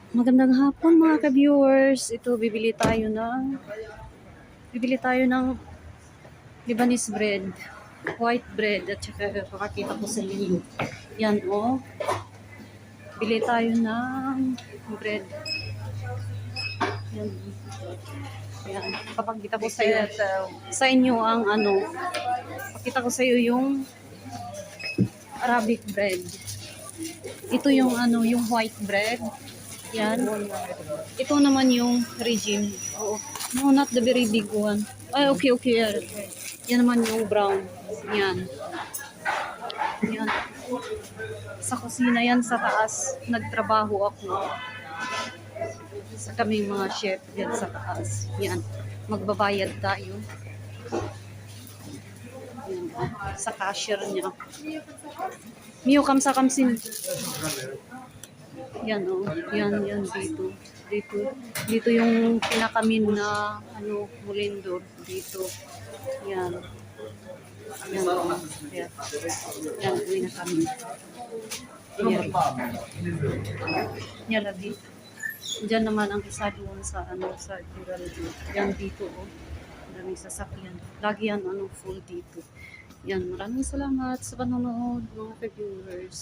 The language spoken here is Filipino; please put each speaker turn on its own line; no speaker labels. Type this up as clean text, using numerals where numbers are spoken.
Magandang hapon mga ka-viewers. Ito bibili tayo ng Lebanese bread, white bread at saka pakakita ko sa inyo. Yan oh. Bili tayo ng bread. Yan. Yan. Papakita ko sa inyo ang ano. Pakita ko sa iyo yung Arabic bread. Ito yung ano, yung white bread. Yan. Ito naman yung regime. Oo. No, not the very big one. Ay, okay. Yan naman yung brown. Yan. Yan. Sa kusina yan sa taas. Nagtrabaho ako. Sa kaming mga chef yan sa taas. Yan. Magbabayad tayo. Yan. Sa cashier niya. Miyo kamsa kamsin. Yan oh. Yan dito. Dito yung pinakamin na ano, mulindor dito. Yan. Yan. Yan pinakamin. Yan. Yan lagi. Diyan naman ang isa doon sa ano sa Duraldo. Yan dito oh. Maraming sasakyan. Lagi yan ano full dito. Yan, maraming salamat sa panonood mga viewers.